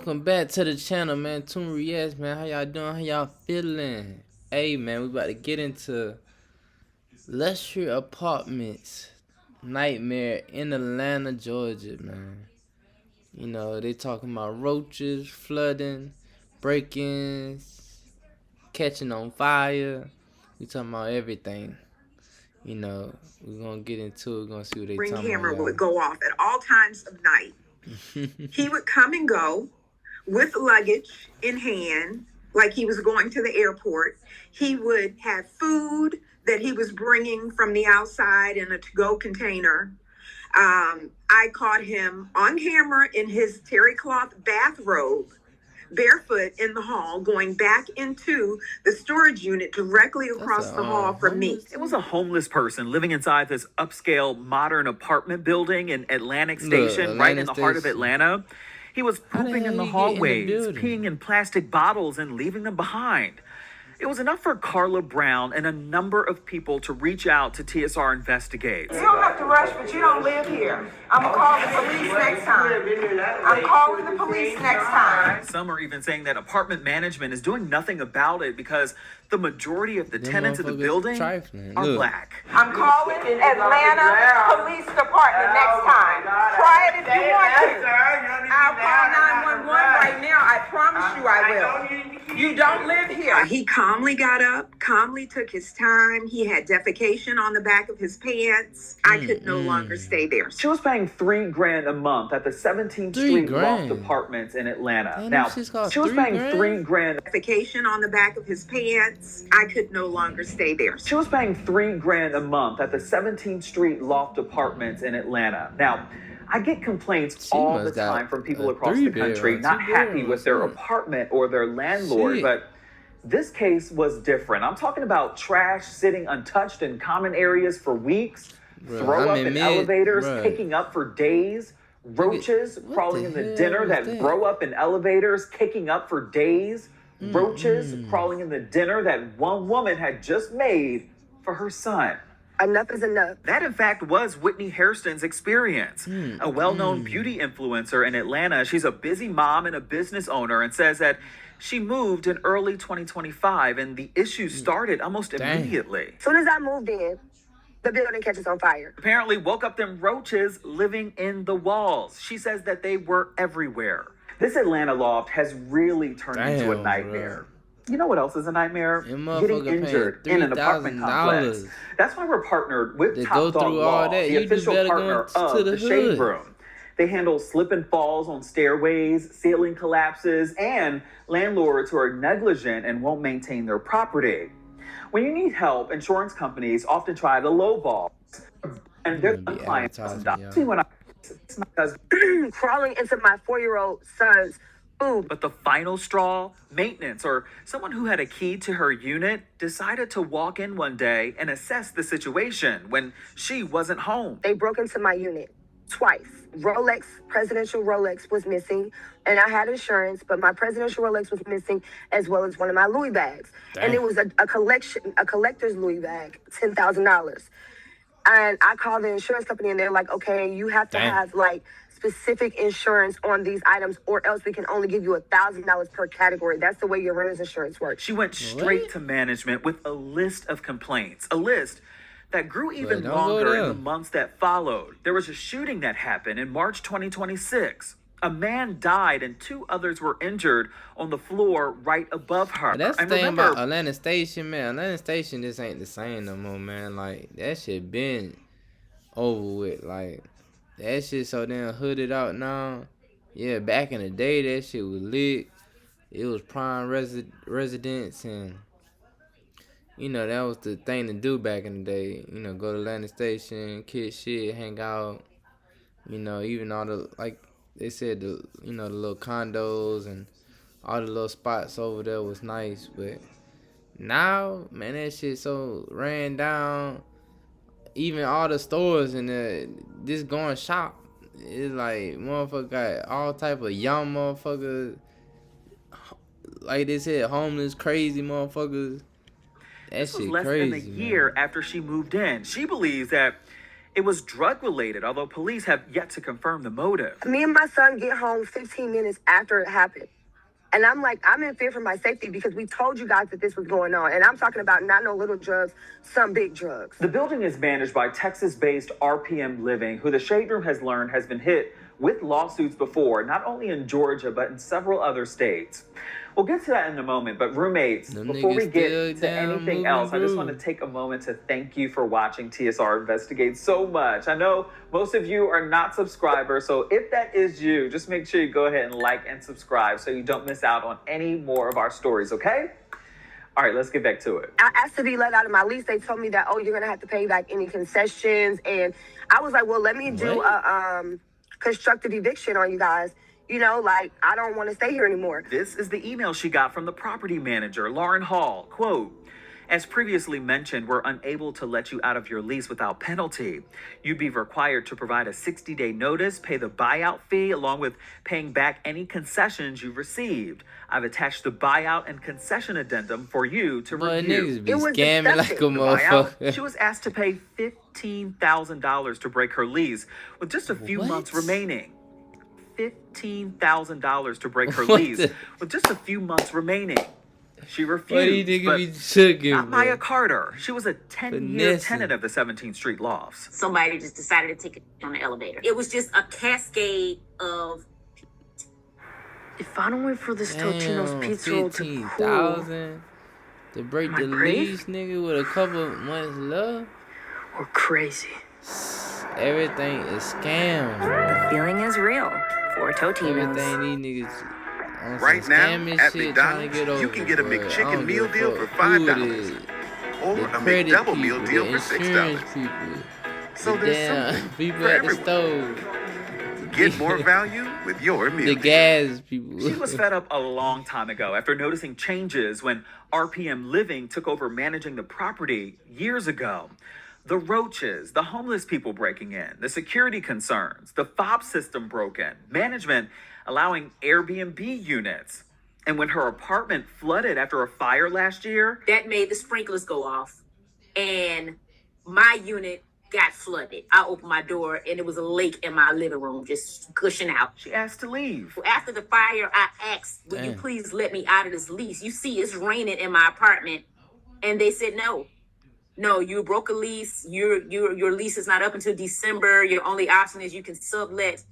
Welcome back to the channel, man. Yes, man. How y'all doing? How y'all feeling? Hey, man, we about to get into luxury apartments nightmare in Atlanta, Georgia, man. You know, they talking about roaches, flooding, break-ins, catching on fire. We talking about everything. You know, we're gonna get into it. We're gonna see what they talking about. Ring camera would go off at all times of night. He would come and go with luggage in hand, like he was going to the airport. He would have food that he was bringing from the outside in a to-go container. I caught him on camera in his terry cloth bathrobe, barefoot in the hall, going back into the storage unit directly across the hall from me. It was a homeless person living inside this upscale modern apartment building in Atlantic Station, right in the heart of Atlanta. He was pooping in the hallways, peeing in plastic bottles, and leaving them behind. It was enough for Carla Brown and a number of people to reach out to TSR Investigates. You don't have to rush, but you don't live here. I'm gonna call the police next time. I'm calling the police next time. Some are even saying that apartment management is doing nothing about it because the majority of the tenants in the building are black. I'm calling Atlanta Police Department next time. Try it if you want to. I'll call 911 right now. I promise you I will. You don't live here. He calmly got up, calmly took his time. He had defecation on the back of his pants. I could no longer stay there. She was paying $3,000 a month at the 17th Street Loft Apartments in Atlanta. Damn, now, she was paying $3,000. Defecation on the back of his pants. I could no longer stay there. She was paying $3,000 a month at the 17th Street Loft Apartments in Atlanta. Now, I get complaints all the time from people across the country not happy with their apartment or their landlord, but this case was different. I'm talking about trash sitting untouched in common areas for weeks, throw up in elevators, kicking up for days, roaches crawling in the dinner that throw up in elevators, kicking up for days, roaches crawling in the dinner that one woman had just made for her son. Enough is enough. That, in fact, was Whitney Hairston's experience. A well-known beauty influencer in Atlanta. She's a busy mom and a business owner and says that she moved in early 2025 and the issue started almost immediately. As soon as I moved in, the building catches on fire. Apparently woke up them roaches living in the walls. She says that they were everywhere. This Atlanta loft has really turned into a nightmare. You know what else is a nightmare? Getting injured in an apartment complex. That's why we're partnered with Top Dog Law, the official partner of the Shade Room. They handle slip and falls on stairways, ceiling collapses, and landlords who are negligent and won't maintain their property. When you need help, insurance companies often try to lowball, and their clients see when it's my husband crawling into my 4-year-old son's food. But the final straw, maintenance or someone who had a key to her unit decided to walk in one day and assess the situation when she wasn't home. They broke into my unit twice. Presidential Rolex was missing, and I had insurance, but my presidential Rolex was missing as well as one of my Louis bags. And it was a collector's Louis bag, $10,000. And I called the insurance company and they're like, okay, you have to have like specific insurance on these items or else we can only give you $1,000 per category. That's the way your renter's insurance works. She went straight to management with a list of complaints, a list that grew even longer in the months that followed. There was a shooting that happened in March 2026. A man died and 2 others were injured on the floor right above her. That's the thing about Atlanta Station, man. Atlanta Station just ain't the same no more, man. Like, that shit been over with. Like, that shit so damn hooded out now. Yeah, back in the day, that shit was lit. It was prime residence, and you know, that was the thing to do back in the day. You know, go to Atlanta Station, kick shit, hang out. You know, even all the, like they said, the, you know, the little condos and all the little spots over there was nice. But now, man, that shit so ran down. Even all the stores in there, this going shop, it's like, motherfucker got all type of young motherfuckers. Like they said, homeless, crazy motherfuckers. That shit less crazy, than a year after she moved in. She believes that It was drug-related, although police have yet to confirm the motive. Me and my son get home 15 minutes after it happened. And I'm like, I'm in fear for my safety because we told you guys that this was going on. And I'm talking about not no little drugs, some big drugs. The building is managed by Texas-based RPM Living, who the Shade Room has learned has been hit with lawsuits before, not only in Georgia, but in several other states. We'll get to that in a moment, but roommates, before we get to anything else, I just want to take a moment to thank you for watching TSR Investigate so much. I know most of you are not subscribers, so if that is you, just make sure you go ahead and like and subscribe so you don't miss out on any more of our stories, okay? All right, let's get back to it. I asked to be let out of my lease. They told me that, oh, you're going to have to pay back any concessions. And I was like, well, let me do a constructive eviction on you guys. You know, like, I don't want to stay here anymore. This is the email she got from the property manager, Lauren Hall. Quote, as previously mentioned, we're unable to let you out of your lease without penalty. You'd be required to provide a 60-day notice, pay the buyout fee, along with paying back any concessions you've received. I've attached the buyout and concession addendum for you to review. Niggas be scamming like a motherfucker. She was asked to pay $15,000 to break her lease with just a few months remaining. $15,000 to break her lease with just a few months remaining. She refused, but not Maya Carter. She was a 10-year tenant of the 17th Street lofts. Somebody just decided to take it on the elevator. It was just a cascade of... If I don't wait for this Totino's pizza roll to $15,000 to break the lease, nigga, with a couple months left, we're crazy. Everything is scam, bro. The feeling is real for Totino's. Everything these niggas on right some now scamming at shit McDonald's, get over, you can get a bro. McChicken meal deal for $5 or a McDouble meal deal for $6. So there's something people for at everyone. the stove. Get more value with your meal The deal. gas people. She was fed up a long time ago after noticing changes when RPM Living took over managing the property years ago. The Roaches, the homeless people breaking in, the security concerns, the fob system broken, management allowing Airbnb units. And when her apartment flooded after a fire last year, that made the sprinklers go off and my unit got flooded. I opened my door and it was a lake in my living room just gushing out. She asked to leave. After the fire, I asked, will you please let me out of this lease? You see, it's raining in my apartment. And they said, no, you broke a lease. Your lease is not up until December. Your only option is you can sublet.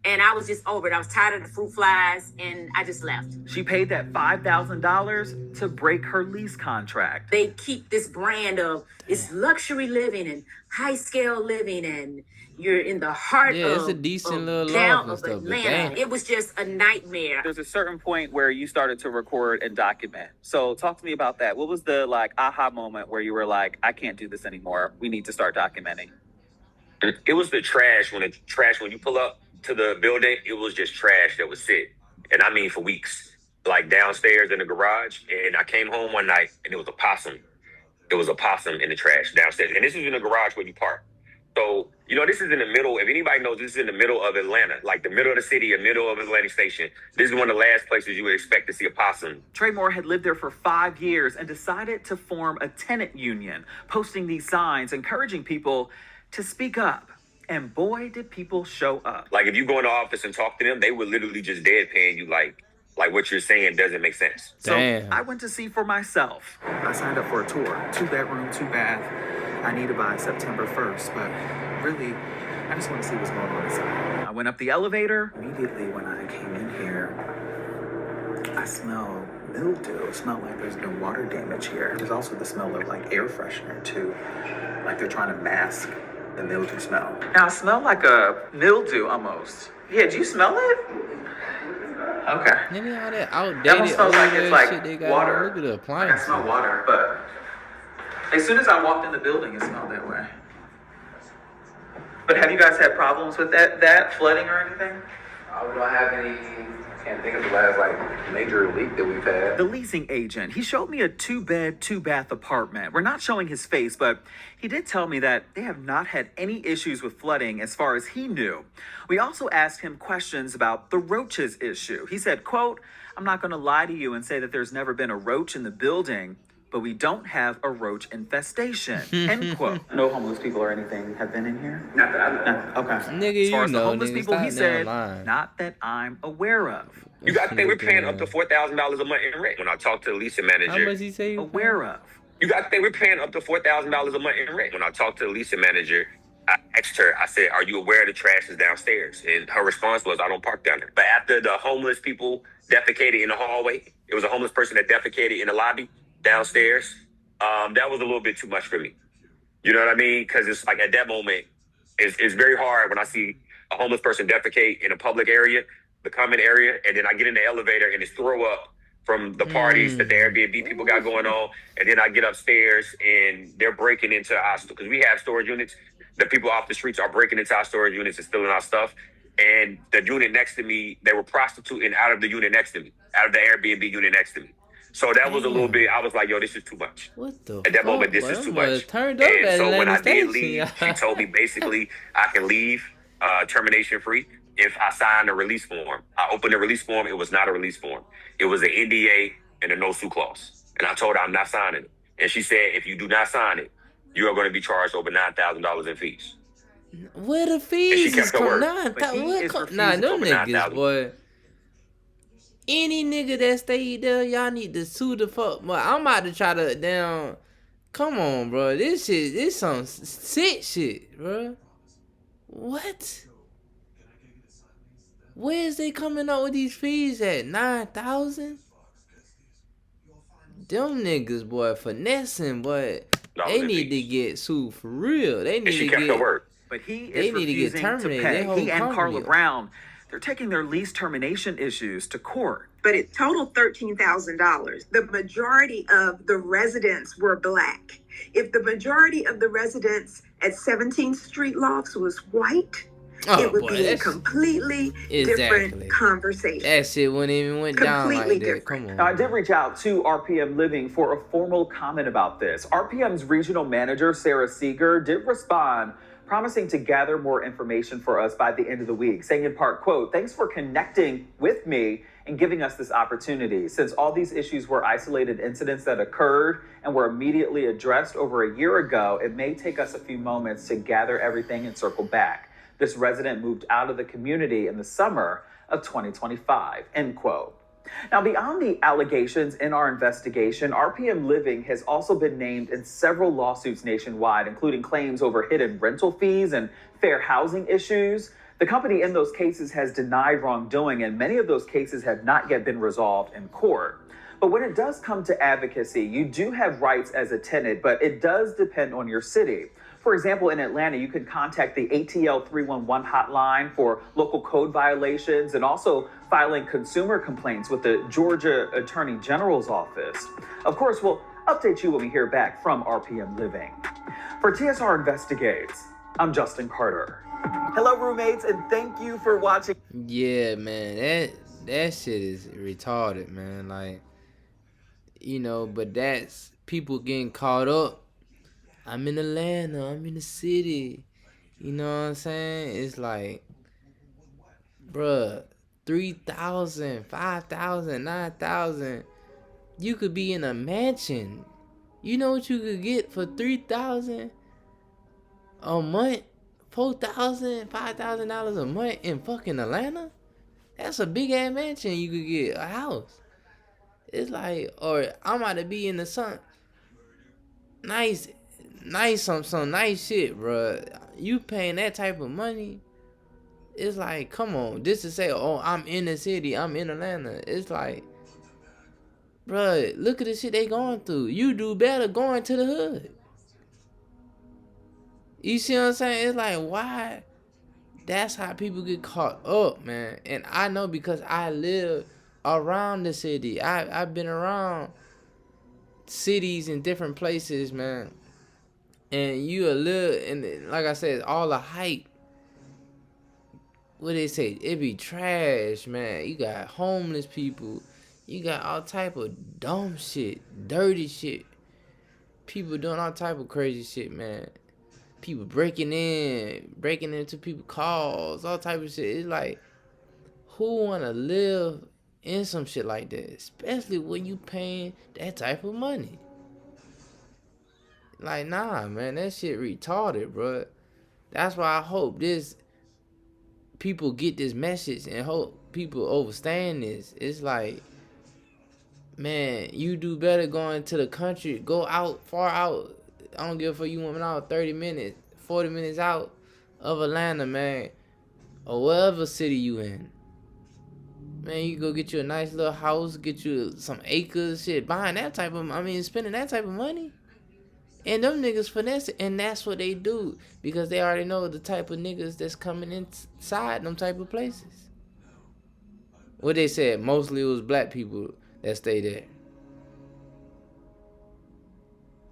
And I was just over it. I was tired of the fruit flies, and I just left. She paid that $5,000 to break her lease contract. They keep this brand of it's luxury living and high scale living, and you're in the heart of it's a decent little down loft of and stuff, Atlanta. It was just a nightmare. There's a certain point where you started to record and document. So talk to me about that. What was the aha moment where you were like, I can't do this anymore. We need to start documenting. It was the trash when you pull up to the building, it was just trash that was sit. And I mean for weeks. Like downstairs in the garage. And I came home one night and it was a possum. It was a possum in the trash downstairs. And this is in the garage where you park. So, this is in the middle. If anybody knows, this is in the middle of Atlanta, like the middle of the city, the middle of Atlantic Station. This is one of the last places you would expect to see a possum. Trey Moore had lived there for 5 years and decided to form a tenant union, posting these signs, encouraging people to speak up. And boy, did people show up. Like if you go in the office and talk to them, they would literally just deadpan you like what you're saying doesn't make sense. So I went to see for myself. I signed up for a tour, 2-bedroom, 2-bath. I need it by September 1st, but really, I just want to see what's going on inside. I went up the elevator. Immediately when I came in here, I smell mildew. It smelled like there's been water damage here. There's also the smell of air freshener too. Like they're trying to mask the mildew smell. Now, it smelled like a mildew almost. Yeah, do you smell it? Okay. Nigga, all that outdated That one smells like it's shit they got. water. Look at the I appliances. smell water, but as soon as I walked in the building, it smelled that way. But have you guys had problems with that flooding or anything? We don't have any. I can't think of the last major leak that we've had. The leasing agent, he showed me a 2-bed, 2-bath apartment. We're not showing his face, but he did tell me that they have not had any issues with flooding as far as he knew. We also asked him questions about the roaches issue. He said, quote, I'm not going to lie to you and say that there's never been a roach in the building, but we don't have a roach infestation, end quote. No homeless people or anything have been in here? Not that I know. Okay. Nigga, As far you as the know, homeless nigga, people, he stop said, lying. not that I'm aware of. You got to think we're paying up to $4,000 a month in rent. When I talked to the leasing manager, how much he say you aware of? You got to think we're paying up to $4,000 a month in rent. When I talked to the leasing manager, I asked her, I said, are you aware the trash is downstairs? And her response was, I don't park down there. But after the homeless people defecated in the hallway, it was a homeless person that defecated in the lobby downstairs. That was a little bit too much for me. You know what I mean? Because it's like at that moment, it's very hard when I see a homeless person defecate in a public area, the common area, and then I get in the elevator and it's throw up from the parties that the Airbnb people got going on. And then I get upstairs and they're breaking into our, because we have storage units. The people off the streets are breaking into our storage units and stealing our stuff. And the unit next to me, they were prostituting out of the unit next to me, out of the Airbnb unit next to me. So that was a little bit, I was like, yo, this is too much. What the At that moment, this is too much. Turned up and at so when I Station. did leave, she told me basically I can leave termination free if I sign a release form. I opened the release form. It was not a release form. It was an NDA and a no sue clause. And I told her I'm not signing it. And she said, if you do not sign it, you are going to be charged over $9,000 in fees. Where the fees is coming? Nah, them niggas, boy. Any nigga that stayed there, y'all need to sue the fuck. But I'm about to try to down. Come on, bro. This some sick shit, bro. What? Where is they coming up with these fees at? 9,000? Them niggas, boy, finessing, boy. They need to get sued for real. They need to get her word. But he is refusing to pay. He and Carla Brown, they're taking their lease termination issues to court. But it totaled $13,000. The majority of the residents were Black. If the majority of the residents at 17th Street Lofts was white, it would be a completely different conversation. That shit wouldn't even went down like that. Come on. Now, I did reach out to RPM Living for a formal comment about this. RPM's regional manager, Sarah Seeger, did respond, promising to gather more information for us by the end of the week, saying in part, quote, thanks for connecting with me and giving us this opportunity. Since all these issues were isolated incidents that occurred and were immediately addressed over a year ago, it may take us a few moments to gather everything and circle back. This resident moved out of the community in the summer of 2025, end quote. Now, beyond the allegations in our investigation, RPM Living has also been named in several lawsuits nationwide, including claims over hidden rental fees and fair housing issues. The company in those cases has denied wrongdoing, and many of those cases have not yet been resolved in court. But when it does come to advocacy, you do have rights as a tenant, but it does depend on your city. For example, in Atlanta, you can contact the ATL 311 hotline for local code violations and also filing consumer complaints with the Georgia Attorney General's office. Of course, we'll update you when we hear back from RPM Living. For TSR Investigates, I'm Justin Carter. Hello, roommates, and thank you for watching. Yeah, man, that shit is retarded, man. Like, you know, but that's people getting caught up. I'm in Atlanta, I'm in the city. You know what I'm saying? It's like, bruh, 3,000, 5,000, 9,000. You could be in a mansion. You know what you could get for 3,000 a month? $4,000, $5,000 a month in fucking Atlanta? That's a big ass mansion. You could get a house. It's like, or I'm about to be in the sun. Nice, some nice shit, bro. You paying that type of money? It's like, come on. Just to say, oh, I'm in the city, I'm in Atlanta. It's like, bro, look at the shit they going through. You do better going to the hood. You see what I'm saying? It's like, why? That's how people get caught up, man. And I know because I live around the city. I've been around cities and different places, man. And you a little, and like I said, all the hype. What they say? It be trash, man. You got homeless people. You got all type of dumb shit, dirty shit. People doing all type of crazy shit, man. People breaking into people's cars, all type of shit. It's like, who wanna live in some shit like that? Especially when you paying that type of money. Like, nah, man, that shit retarded, bro. That's why I hope people get this message and hope people understand this. It's like, man, you do better going to the country. Go out, far out. I don't give a fuck you went out 30 minutes, 40 minutes out of Atlanta, man. Or whatever city you in. Man, you go get you a nice little house, get you some acres, shit, buying that type of, spending that type of money. And them niggas finesse it, and that's what they do. Because they already know the type of niggas that's coming inside them type of places. What they said, mostly it was black people that stay there.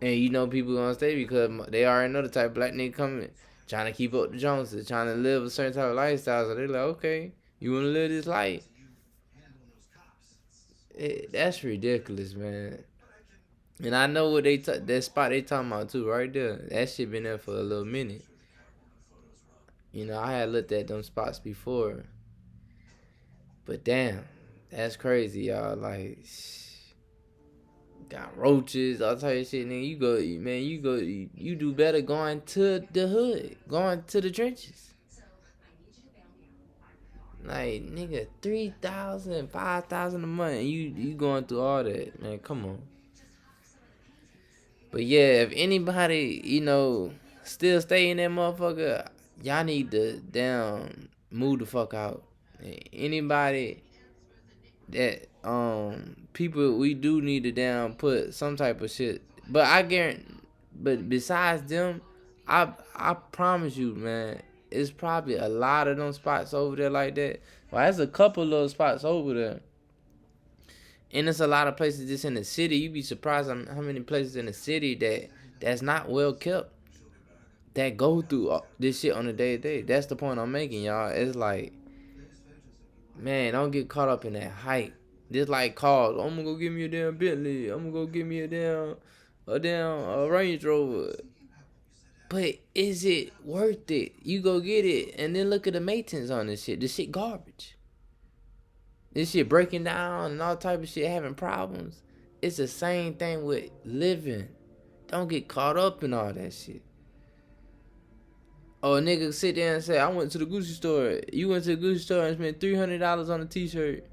And you know people gonna stay because they already know the type of black nigga coming, trying to keep up the Joneses, trying to live a certain type of lifestyle. So they're like, okay, you wanna live this life? That's ridiculous, man. And I know what that spot they talking about too, right there. That shit been there for a little minute. You know, I had looked at them spots before. But damn, that's crazy, y'all. Like, got roaches, all type of shit. Nigga, you do better going to the hood, going to the trenches. Like, nigga, 3,000, 5,000 a month, and you going through all that, man. Come on. But yeah, if anybody, still stay in that motherfucker, y'all need to move the fuck out. Anybody that people, we do need to put some type of shit. But I guarantee, but besides them, I promise you, man, it's probably a lot of them spots over there like that. Well, there's a couple little spots over there. And there's a lot of places just in the city. You'd be surprised how many places in the city that's not well kept, that go through this shit on a day-to-day. That's the point I'm making, y'all. It's like, man, don't get caught up in that hype. Just like cars. I'm gonna go get me a damn Bentley. I'm gonna go get me a damn Range Rover. But is it worth it? You go get it, and then look at the maintenance on this shit. This shit garbage. This shit breaking down and all type of shit, having problems. It's the same thing with living. Don't get caught up in all that shit. Oh, a nigga sit there and say, I went to the Gucci store. You went to the Gucci store and spent $300 on a t-shirt,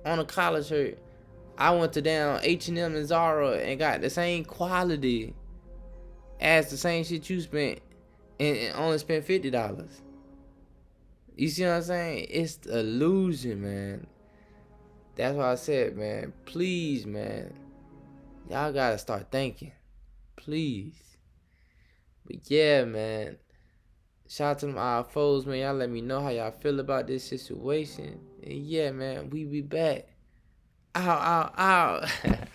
on a collar shirt. I went to down H&M and Zara and got the same quality as the same shit you spent and only spent $50. You see what I'm saying? It's the illusion, man. That's why I said, man, please, man, y'all gotta start thinking. Please. But yeah, man, shout out to them I.F.Os, man. Y'all let me know how y'all feel about this situation. And yeah, man, we be back. Ow, ow, ow.